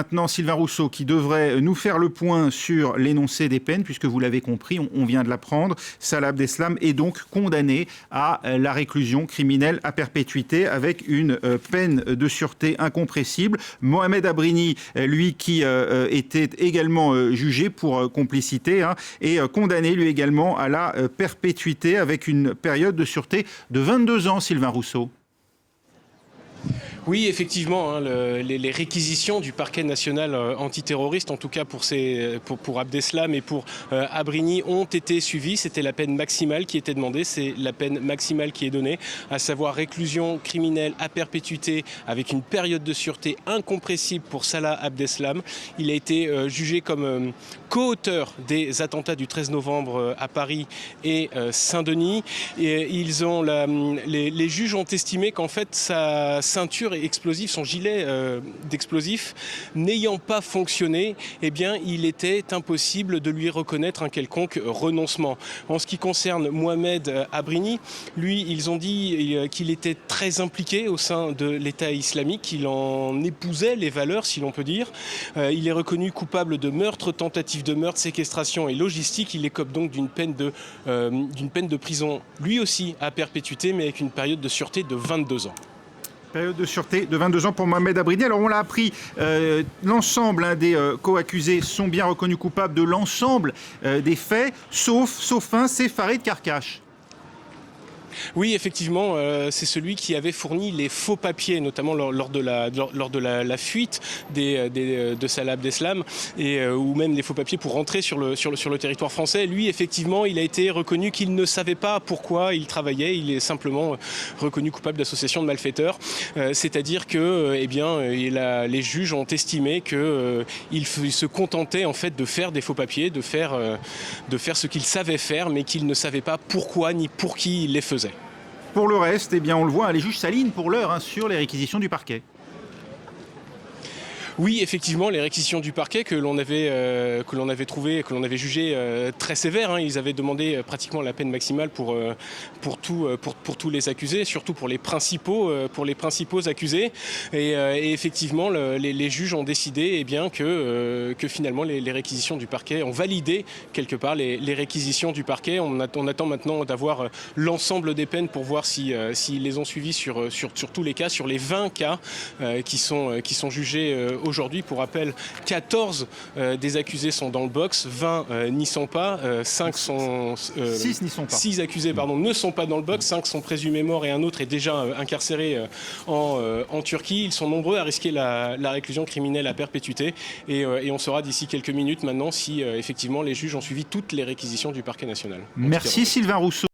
Maintenant, Sylvain Rousseau, qui devrait nous faire le point sur l'énoncé des peines, puisque vous l'avez compris, on vient de l'apprendre, Salah Abdeslam est donc condamné à la réclusion criminelle à perpétuité avec une peine de sûreté incompressible. Mohamed Abrini, lui qui était également jugé pour complicité, est condamné lui également à la perpétuité avec une période de sûreté de 22 ans, Sylvain Rousseau. Oui, effectivement, les réquisitions du parquet national antiterroriste, en tout cas pour Abdeslam et pour Abrini, ont été suivies. C'était la peine maximale qui était demandée, c'est la peine maximale qui est donnée, à savoir réclusion criminelle à perpétuité avec une période de sûreté incompressible pour Salah Abdeslam. Il a été jugé comme co-auteur des attentats du 13 novembre à Paris et Saint-Denis. Et les juges ont estimé qu'en fait sa ceinture explosif, son gilet d'explosifs n'ayant pas fonctionné, eh bien, il était impossible de lui reconnaître un quelconque renoncement. En ce qui concerne Mohamed Abrini, lui, ils ont dit qu'il était très impliqué au sein de l'État islamique, qu'il en épousait les valeurs, si l'on peut dire. Il est reconnu coupable de meurtre, tentative de meurtre, séquestration et logistique. Il écope donc d'une peine de prison, lui aussi à perpétuité, mais avec une période de sûreté de 22 ans. Période de sûreté de 22 ans pour Mohamed Abrini. Alors on l'a appris, l'ensemble des co-accusés sont bien reconnus coupables de l'ensemble des faits, sauf un, c'est Farid Karkash. Oui, effectivement, c'est celui qui avait fourni les faux papiers, notamment lors de la fuite de Salah Abdeslam, ou même les faux papiers pour rentrer sur le territoire français. Lui, effectivement, il a été reconnu qu'il ne savait pas pourquoi il travaillait. Il est simplement reconnu coupable d'association de malfaiteurs. C'est-à-dire que les juges ont estimé qu'il se contentait en fait de faire des faux papiers, de faire ce qu'il savait faire, mais qu'il ne savait pas pourquoi ni pour qui il les faisait. Pour le reste, eh bien, on le voit, les juges s'alignent pour l'heure sur les réquisitions du parquet. Oui, effectivement, les réquisitions du parquet que l'on avait trouvées, que l'on avait jugées très sévères. Ils avaient demandé pratiquement la peine maximale pour tous les accusés, surtout pour les principaux accusés. Et effectivement, les juges ont décidé que finalement les réquisitions du parquet ont validé quelque part les réquisitions du parquet. On attend maintenant d'avoir l'ensemble des peines pour voir s'ils les ont suivies sur tous les cas, sur les 20 cas qui sont jugés aujourd'hui. Pour rappel, 14 des accusés sont dans le box, 20 n'y sont pas, 6 n'y sont pas. 6 accusés ne sont pas dans le box, 5 sont présumés morts et un autre est déjà incarcéré en Turquie. Ils sont nombreux à risquer la réclusion criminelle à perpétuité et on saura d'ici quelques minutes maintenant si effectivement les juges ont suivi toutes les réquisitions du parquet national. Merci Sylvain Rousseau.